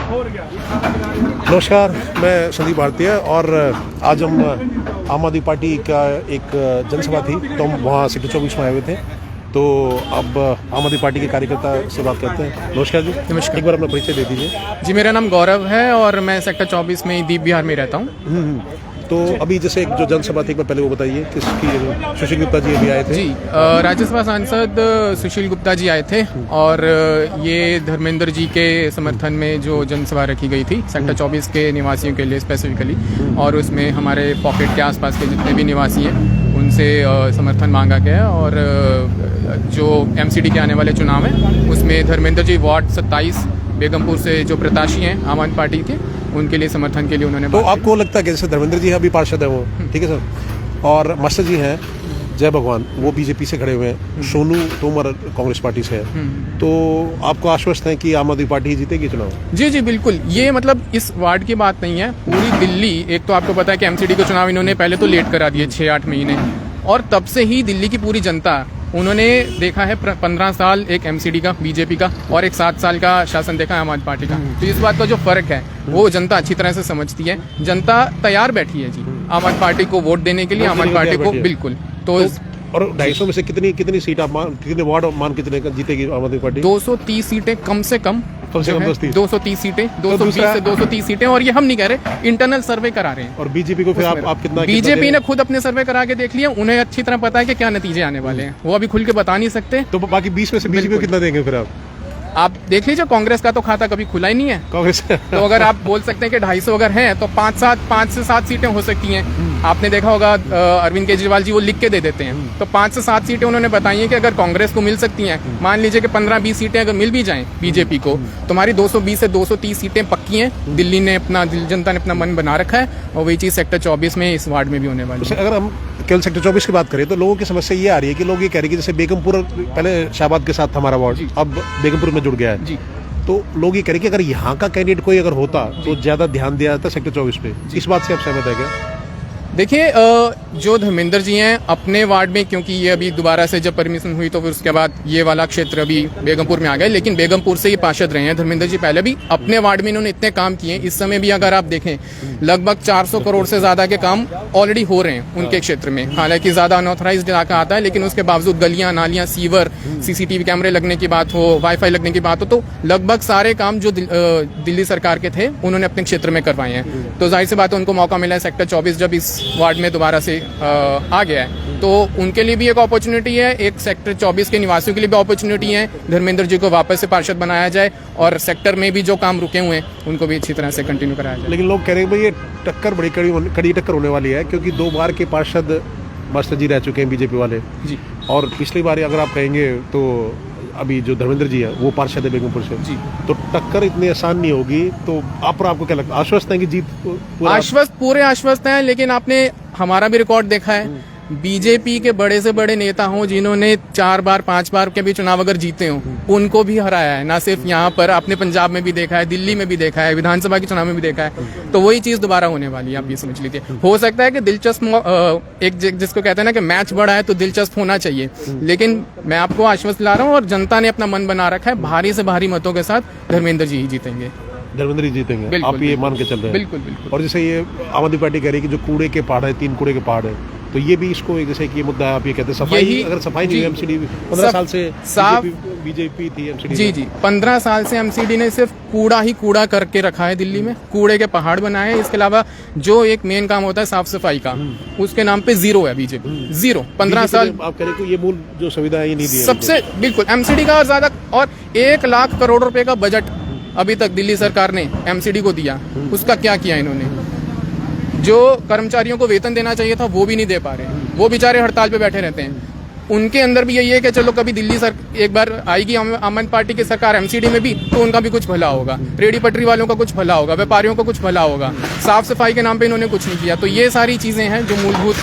नमस्कार, मैं संदीप भारतीय और आज हम आम आदमी पार्टी का एक जनसभा थी तो हम वहाँ सेक्टर 24 में आए हुए थे। तो अब आम आदमी पार्टी के कार्यकर्ता से बात करते हैं। नमस्कार जी। नमस्कार। एक बार अपना परिचय दे दीजिए। जी, मेरा नाम गौरव है और मैं सेक्टर 24 में दीप बिहार में रहता हूँ। तो अभी जैसे एक जो जनसभा थी एक बार पहले वो बताइए किसकी। सुशील गुप्ता जी अभी आए थे। जी, राज्यसभा सांसद सुशील गुप्ता जी आए थे और ये धर्मेंद्र जी के समर्थन में जो जनसभा रखी गई थी सेक्टर 24 के निवासियों के लिए स्पेसिफिकली, और उसमें हमारे पॉकेट के आसपास के जितने भी निवासी हैं उनसे समर्थन मांगा गया। और जो एमसीडी के आने वाले चुनाव हैं उसमें धर्मेंद्र जी वार्ड 27 बेगमपुर से जो प्रत्याशी हैं आम आदमी पार्टी के, उनके लिए समर्थन के लिए उन्होंने तो आपको लगता है कि जैसे धर्मेंद्र जी अभी पार्षद है वो, ठीक है सर, और मास्टर जी हैं जय भगवान वो बीजेपी से खड़े हुए हैं, सोनू तोमर कांग्रेस पार्टी से है, तो आपको आश्वस्त है कि आम आदमी पार्टी ही जीतेगी चुनाव? जी जी बिल्कुल। ये मतलब इस वार्ड की बात नहीं है, पूरी दिल्ली, एक तो आपको पता है कि एमसीडी के चुनाव इन्होंने पहले तो लेट करा दिए 6-8 महीने, और तब से ही दिल्ली की पूरी जनता उन्होंने देखा है 15 साल एक एमसीडी का बीजेपी का और एक 7 साल का शासन देखा है आम आदमी पार्टी का। तो इस बात का जो फर्क है वो जनता अच्छी तरह से समझती है। जनता तैयार बैठी है जी आम आदमी पार्टी को वोट देने के लिए, आम आदमी पार्टी को बिल्कुल। तो और 250 में से कितनी सीट आप कितने वार्ड मान कितने जीतेगी आम आदमी पार्टी? 230 सीटें कम से कम 230 सीटें, 220 से 230 सीटें। और ये हम नहीं कह रहे, इंटरनल सर्वे करा रहे हैं। और बीजेपी को फिर आप कितना? बीजेपी ने खुद अपने सर्वे करा के देख लिया, उन्हें अच्छी तरह पता है कि क्या नतीजे आने वाले हैं, वो अभी खुल के बता नहीं सकते। तो बाकी 20 में से बीजेपी को कितना देंगे फिर आप देख लीजिए, कांग्रेस का तो खाता कभी खुला ही नहीं है कांग्रेस तो अगर आप बोल सकते हैं कि 250 अगर हैं तो 5 से 7 सीटें हो सकती हैं। आपने देखा होगा अरविंद केजरीवाल जी वो लिख के दे देते हैं, तो 5 से 7 सीटें उन्होंने बताई हैं कि अगर कांग्रेस को मिल सकती हैं। मान लीजिए कि 15-20 सीटें अगर मिल भी जाएं बीजेपी को, तो हमारी 220 से 230 सीटें पक्की हैं। दिल्ली ने जनता ने अपना मन बना रखा है और वही चीज सेक्टर 24 में इस वार्ड में भी होने वाली है। अगर हम केवल सेक्टर 24 की बात करें तो लोगों की समस्या ये आ रही है कि लोग ये कह रहे हैं कि जैसे बेगमपुर पहले शाहबाद के साथ हमारा वार्ड अब बेगमपुर में जुड़ गया है जी, तो लोग ये कह रहे हैं कि अगर यहाँ का कैंडिडेट कोई अगर होता तो ज्यादा ध्यान दिया जाता सेक्टर 24 पे। इस बात से आप सहमत है क्या? देखिए, जो धर्मेंद्र जी हैं अपने वार्ड में, क्योंकि ये अभी दोबारा से जब परमिशन हुई तो फिर उसके बाद ये वाला क्षेत्र अभी बेगमपुर में आ गए, लेकिन बेगमपुर से ही पार्षद रहे हैं धर्मेंद्र जी पहले भी। अपने वार्ड में इन्होंने इतने काम किए, इस समय भी अगर आप देखें लगभग 400 करोड़ से ज्यादा के काम ऑलरेडी हो रहे हैं उनके क्षेत्र में। हालांकि ज्यादा अनऑथराइज्ड इलाका आता है, लेकिन उसके बावजूद गलियां, नालियां, सीवर, सीसीटीवी कैमरे लगने की बात हो, वाईफाई लगने की बात हो, तो लगभग सारे काम जो दिल्ली सरकार के थे उन्होंने अपने क्षेत्र में करवाए हैं। तो जाहिर सी बात है उनको मौका मिला है सेक्टर 24 जब इस वार्ड में दोबारा से आ गया है, तो उनके लिए भी एक अपॉर्चुनिटी है, एक सेक्टर 24 के निवासियों के लिए भी अपॉर्चुनिटी है धर्मेंद्र जी को वापस से पार्षद बनाया जाए और सेक्टर में भी जो काम रुके हुए हैं उनको भी अच्छी तरह से कंटिन्यू कराया जाए। लेकिन लोग कह रहे हैं भाई ये टक्कर बड़ी कड़ी टक्कर होने वाली है, क्योंकि 2 बार के पार्षद मास्टर जी रह चुके हैं बीजेपी वाले जी, और पिछली बार अगर आप कहेंगे तो अभी जो धर्मेंद्र जी है वो पार्षद है बेगमपुर से जी, तो टक्कर इतनी आसान नहीं होगी। तो आपको क्या लगता है, आश्वस्त है कि जीत? पूरे आश्वस्त हैं, लेकिन आपने हमारा भी रिकॉर्ड देखा है, बीजेपी के बड़े से बड़े नेता हों जिन्होंने 4 बार 5 बार के भी चुनाव अगर जीते हों, उनको भी हराया है। ना सिर्फ यहाँ पर, आपने पंजाब में भी देखा है, दिल्ली में भी देखा है, विधानसभा के चुनाव में भी देखा है। तो वही चीज दोबारा होने वाली है, आप ये समझ लीजिए। हो सकता है कि दिलचस्प एक जिसको कहते हैं ना कि मैच बड़ा है तो दिलचस्प होना चाहिए, लेकिन मैं आपको आश्वस्त ला रहा हूँ और जनता ने अपना मन बना रखा है, भारी से भारी मतों के साथ धर्मेंद्र जी ही जीतेंगे। धर्मेंद्र जी जीतेंगे, आप ये मान के चल रहे हैं? बिल्कुल बिल्कुल। और जैसे ये आम आदमी पार्टी कह रही है कि जो कूड़े के पहाड़ है, 3 कूड़े के पहाड़ है, तो ये भी इसको जैसे कि ये मुद्दा है, आप ये कहते हैं सफाई, अगर सफाई नहीं, एमसीडी 15 साल से बीजेपी थी एमसीडी जी 15 साल से एमसीडी ने सिर्फ कूड़ा ही कूड़ा करके रखा है दिल्ली में, कूड़े के पहाड़ बनाए हैं। इसके अलावा जो एक मेन काम होता है साफ सफाई का, उसके नाम पे जीरो है बीजेपी, जीरो। 15 साल आप कह रहे हैं कि ये मूल जो सुविधा है ये नहीं दी है सबसे, बिल्कुल एमसीडी का और ज्यादा, और 1 लाख करोड़ रुपए का बजट अभी तक दिल्ली सरकार ने एमसीडी को दिया, उसका क्या किया इन्होंने? जो कर्मचारियों को वेतन देना चाहिए था वो भी नहीं दे पा रहे, वो बेचारे हड़ताल पे बैठे रहते हैं। उनके अंदर भी यही है कि चलो कभी दिल्ली एक बार आएगी आम आदमी पार्टी की सरकार एमसीडी में भी, तो उनका भी कुछ भला होगा, रेडी पटरी वालों का कुछ भला होगा, व्यापारियों का कुछ भला होगा। साफ सफाई के नाम पे इन्होंने कुछ नहीं किया। तो ये सारी चीजें हैं जो मूलभूत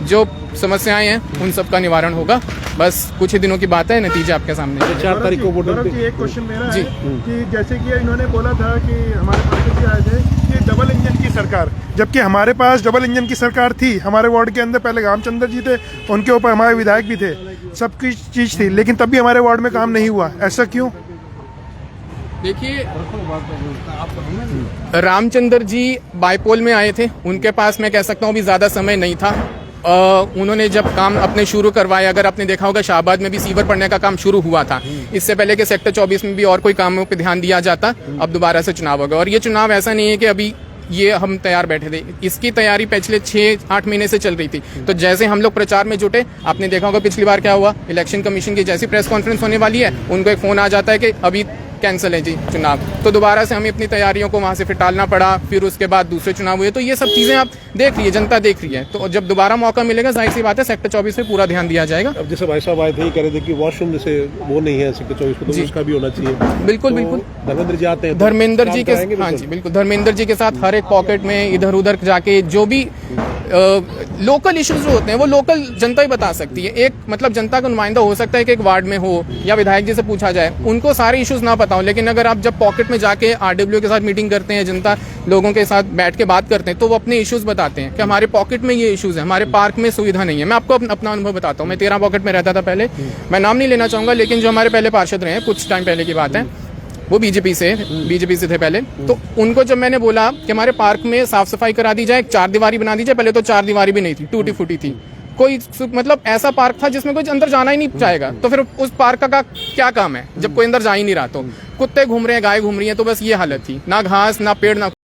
जो समस्याएं हैं उन सब का निवारण होगा। बस कुछ ही दिनों की बात है, नतीजे आपके सामने। 4 तारीख को वोट एक क्वेश्चन मेरा है कि जैसे कि इन्होंने बोला था कि हमारे पार्टी से आए थे कि डबल इंजन की सरकार, जबकि हमारे पास डबल इंजन की सरकार थी। हमारे वार्ड के अंदर पहले रामचंद्र जी थे, उनके ऊपर हमारे विधायक भी थे, सबकी चीज थी, लेकिन तब भी हमारे वार्ड में काम नहीं हुआ। ऐसा क्यों? देखिए, रामचंद्र जी बाईपोल में आए थे, उनके पास मैं कह सकता हूँ अभी ज्यादा समय नहीं था। उन्होंने जब काम अपने शुरू करवाए, अगर आपने देखा होगा शाहबाद में भी सीवर पड़ने का काम शुरू हुआ था, इससे पहले कि सेक्टर 24 में भी और कोई कामों पे ध्यान दिया जाता, अब दोबारा से चुनाव होगा। और ये चुनाव ऐसा नहीं है कि अभी ये हम तैयार बैठे थे, इसकी तैयारी पिछले 6-8 महीने से चल रही थी। तो जैसे हम लोग प्रचार में जुटे, आपने देखा होगा पिछली बार क्या हुआ, इलेक्शन कमीशन की जैसी प्रेस कॉन्फ्रेंस होने वाली है, उनको एक फोन आ जाता है कि अभी कैंसिल है जी चुनाव। तो दोबारा से हमें अपनी तैयारियों को वहां से फिर टालना पड़ा, फिर उसके बाद दूसरे चुनाव हुए। तो ये सब चीजें आप देख रही है, जनता देख रही है। तो जब दोबारा मौका मिलेगा, जाहिर सी बात है सेक्टर 24 पे पूरा ध्यान दिया जाएगा। अब जैसे भाई साहब आए थे, ही कह रहे थे कि वॉशरूम जैसे वो नहीं है सेक्टर 24 को, तो उसका भी होना चाहिए। बिल्कुल तो बिल्कुल, धर्मेंद्र जी आते हैं, धर्मेंद्र जी के, हाँ जी बिल्कुल, धर्मेंद्र जी के साथ हर एक पॉकेट में इधर उधर जाके जो भी लोकल इश्यूज जो होते हैं वो लोकल जनता ही बता सकती है। एक मतलब जनता का नुमाइंदा हो सकता है कि एक वार्ड में हो या विधायक जी से पूछा जाए, उनको सारे इश्यूज ना पता हो, लेकिन अगर आप जब पॉकेट में जाके आरडब्ल्यू के साथ मीटिंग करते हैं, जनता लोगों के साथ बैठ के बात करते हैं, तो वो अपने इश्यूज बताते हैं कि हमारे पॉकेट में ये इश्यूज है, हमारे पार्क में सुविधा नहीं है। मैं आपको अपना अनुभव बताता हूँ। मैं 13 पॉकेट में रहता था पहले, मैं नाम नहीं लेना चाहूंगा, लेकिन जो हमारे पहले पार्षद रहे हैं, कुछ टाइम पहले की बात है, वो बीजेपी से थे पहले। तो उनको जब मैंने बोला कि हमारे पार्क में साफ सफाई करा दी जाए, 4 दीवारी बना दी जाए, पहले तो 4 दीवारी भी नहीं थी, टूटी फूटी थी, कोई मतलब ऐसा पार्क था जिसमें कोई अंदर जाना ही नहीं चाहेगा। तो फिर उस पार्क का क्या काम है जब कोई अंदर जा ही नहीं रहा? तो कुत्ते घूम रहे हैं, गाय घूम रही है, तो बस ये हालत थी, ना घास ना पेड़ ना